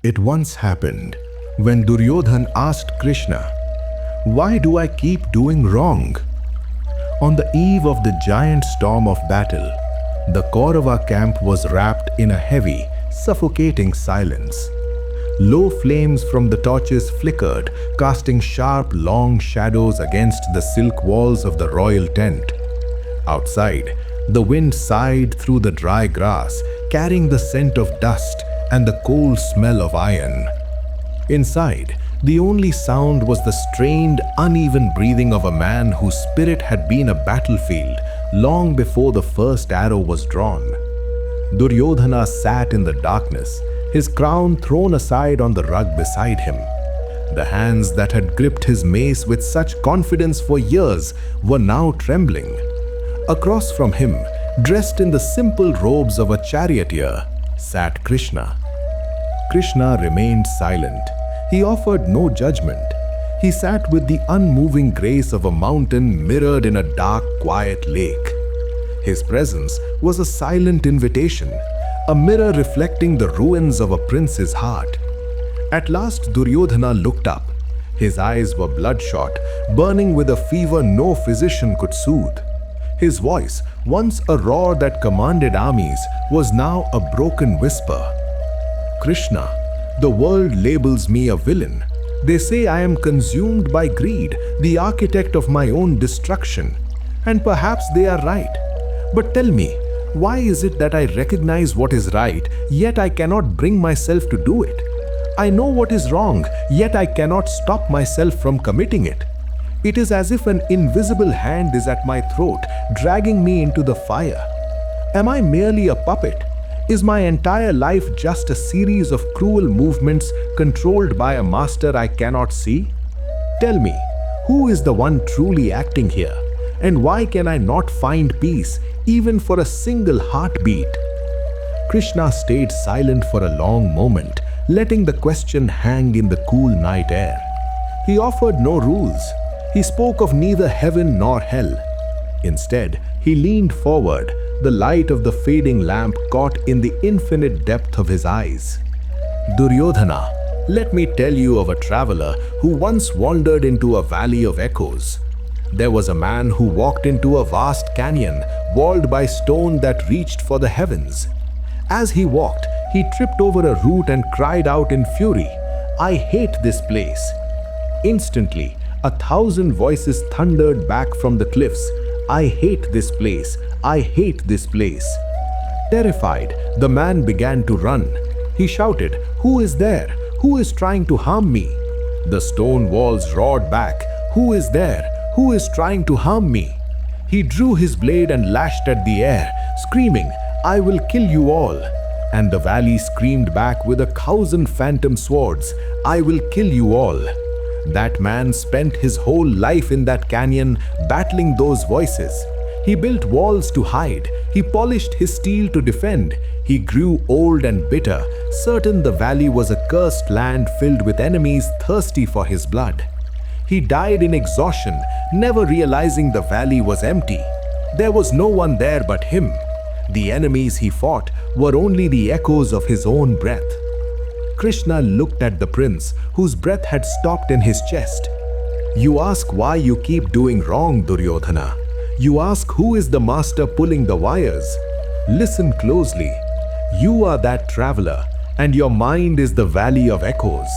It once happened when Duryodhan asked Krishna, "Why do I keep doing wrong?" On the eve of the giant storm of battle, the Kaurava camp was wrapped in a heavy, suffocating silence. Low flames from the torches flickered, casting sharp, long shadows against the silk walls of the royal tent. Outside, the wind sighed through the dry grass, carrying the scent of dust and the cold smell of iron. Inside, the only sound was the strained, uneven breathing of a man whose spirit had been a battlefield long before the first arrow was drawn. Duryodhana sat in the darkness, his crown thrown aside on the rug beside him. The hands that had gripped his mace with such confidence for years were now trembling. Across from him, dressed in the simple robes of a charioteer, sat Krishna. Krishna remained silent. He offered no judgment. He sat with the unmoving grace of a mountain mirrored in a dark, quiet lake. His presence was a silent invitation, a mirror reflecting the ruins of a prince's heart. At last Duryodhana looked up. His eyes were bloodshot, burning with a fever no physician could soothe. His voice, once a roar that commanded armies, was now a broken whisper. "Krishna, the world labels me a villain. They say I am consumed by greed, the architect of my own destruction. And perhaps they are right. But tell me, why is it that I recognize what is right, yet I cannot bring myself to do it? I know what is wrong, yet I cannot stop myself from committing it. It is as if an invisible hand is at my throat, dragging me into the fire. Am I merely a puppet? Is my entire life just a series of cruel movements controlled by a master I cannot see? Tell me, who is the one truly acting here? And why can I not find peace, even for a single heartbeat?" Krishna stayed silent for a long moment, letting the question hang in the cool night air. He offered no rules. He spoke of neither heaven nor hell. Instead, he leaned forward, the light of the fading lamp caught in the infinite depth of his eyes. "Duryodhana, let me tell you of a traveler who once wandered into a valley of echoes. There was a man who walked into a vast canyon walled by stone that reached for the heavens. As he walked, he tripped over a root and cried out in fury, 'I hate this place.' Instantly, 1,000 voices thundered back from the cliffs, 'I hate this place, I hate this place.' Terrified, the man began to run. He shouted, 'Who is there? Who is trying to harm me?' The stone walls roared back, 'Who is there? Who is trying to harm me?' He drew his blade and lashed at the air, screaming, 'I will kill you all.' And the valley screamed back with 1,000 phantom swords, 'I will kill you all.' That man spent his whole life in that canyon battling those voices. He built walls to hide. He polished his steel to defend. He grew old and bitter, certain the valley was a cursed land filled with enemies thirsty for his blood. He died in exhaustion, never realizing the valley was empty. There was no one there but him. The enemies he fought were only the echoes of his own breath." Krishna looked at the prince, whose breath had stopped in his chest. "You ask why you keep doing wrong, Duryodhana. You ask who is the master pulling the wires. Listen closely. You are that traveler, and your mind is the valley of echoes.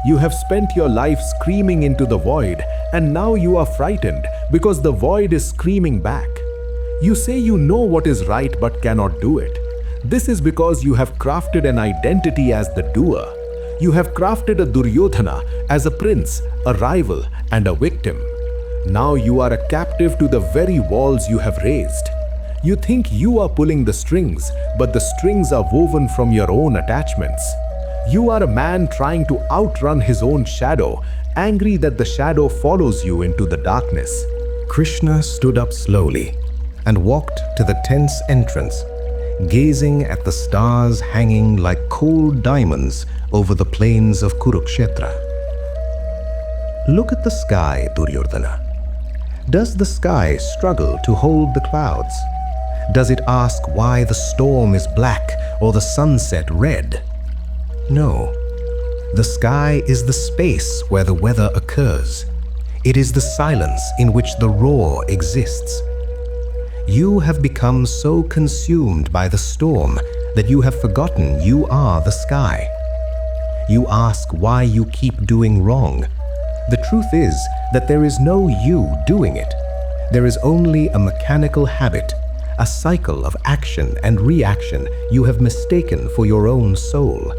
You have spent your life screaming into the void, and now you are frightened because the void is screaming back. You say you know what is right but cannot do it. This is because you have crafted an identity as the doer. You have crafted a Duryodhana as a prince, a rival, and a victim. Now you are a captive to the very walls you have raised. You think you are pulling the strings, but the strings are woven from your own attachments. You are a man trying to outrun his own shadow, angry that the shadow follows you into the darkness." Krishna stood up slowly and walked to the tent's entrance, gazing at the stars hanging like cold diamonds over the plains of Kurukshetra. "Look at the sky, Duryodhana. Does the sky struggle to hold the clouds? Does it ask why the storm is black or the sunset red? No, The sky is the space where the weather occurs. It is the silence in which the roar exists. You have become so consumed by the storm that you have forgotten you are the sky. You ask why you keep doing wrong. The truth is that there is no you doing it. There is only a mechanical habit, a cycle of action and reaction you have mistaken for your own soul.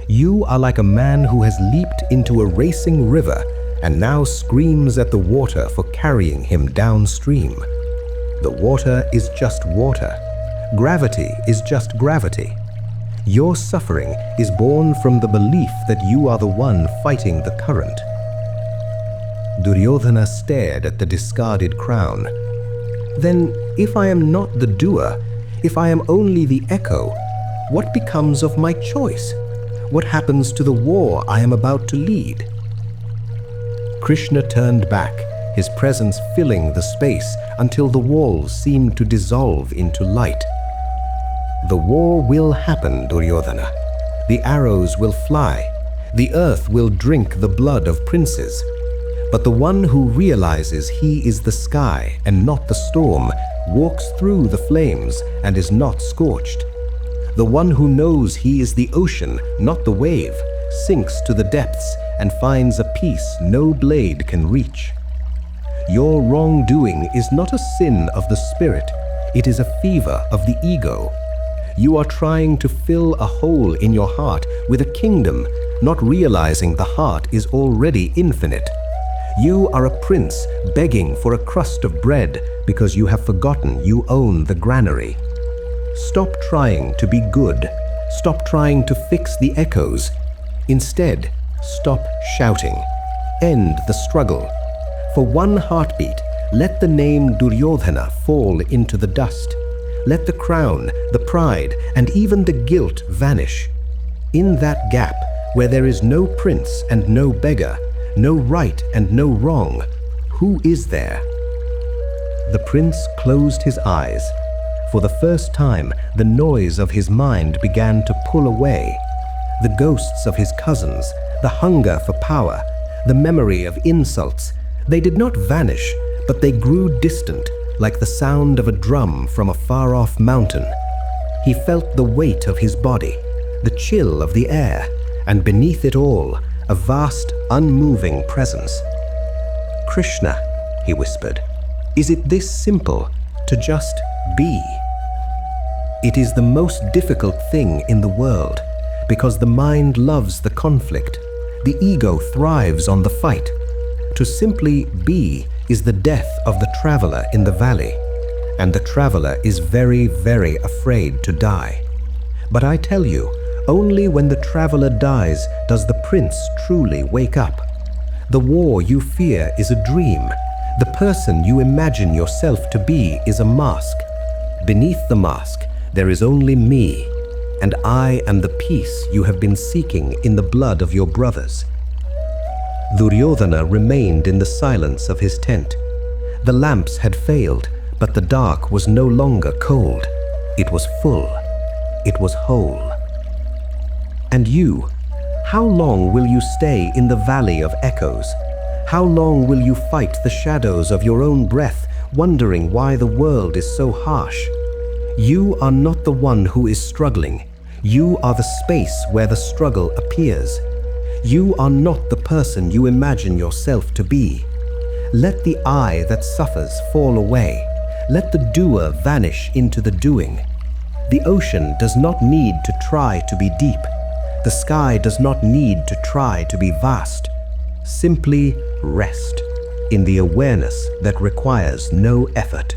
You are like a man who has leaped into a racing river and now screams at the water for carrying him downstream. The water is just water. Gravity is just gravity. Your suffering is born from the belief that you are the one fighting the current. Duryodhana stared at the discarded crown. Then, if I am not the doer, if I am only the echo, what becomes of my choice? What happens to the war I am about to lead? Krishna turned back, his presence filling the space until the walls seemed to dissolve into light. The war will happen, Duryodhana. The arrows will fly. The earth will drink the blood of princes. But the one who realizes he is the sky and not the storm walks through the flames and is not scorched. The one who knows he is the ocean, not the wave, sinks to the depths and finds a peace no blade can reach. Your wrongdoing is not a sin of the spirit, it is a fever of the ego. You are trying to fill a hole in your heart with a kingdom, not realizing the heart is already infinite. You are a prince begging for a crust of bread because you have forgotten you own the granary. Stop trying to be good. Stop trying to fix the echoes. Instead, stop shouting. End the struggle. For one heartbeat, let the name Duryodhana fall into the dust. Let the crown, the pride, and even the guilt vanish. In that gap, where there is no prince and no beggar, no right and no wrong, who is there? The prince closed his eyes. For the first time, the noise of his mind began to pull away. The ghosts of his cousins, the hunger for power, the memory of insults, they did not vanish, but they grew distant, like the sound of a drum from a far-off mountain. He felt the weight of his body, the chill of the air, and beneath it all, a vast, unmoving presence. Krishna, he whispered, is it this simple, to just be? It is the most difficult thing in the world, because the mind loves the conflict. The ego thrives on the fight. To simply be is the death of the traveler in the valley, and the traveler is very, very afraid to die. But I tell you, only when the traveler dies does the prince truly wake up. The war you fear is a dream. The person you imagine yourself to be is a mask. Beneath the mask, there is only me, and I am the peace you have been seeking in the blood of your brothers. Duryodhana remained in the silence of his tent. The lamps had failed, but the dark was no longer cold. It was full. It was whole. And you, how long will you stay in the valley of echoes? How long will you fight the shadows of your own breath, wondering why the world is so harsh? You are not the one who is struggling. You are the space where the struggle appears. You are not the person you imagine yourself to be. Let the I that suffers fall away. Let the doer vanish into the doing. The ocean does not need to try to be deep. The sky does not need to try to be vast. Simply rest in the awareness that requires no effort.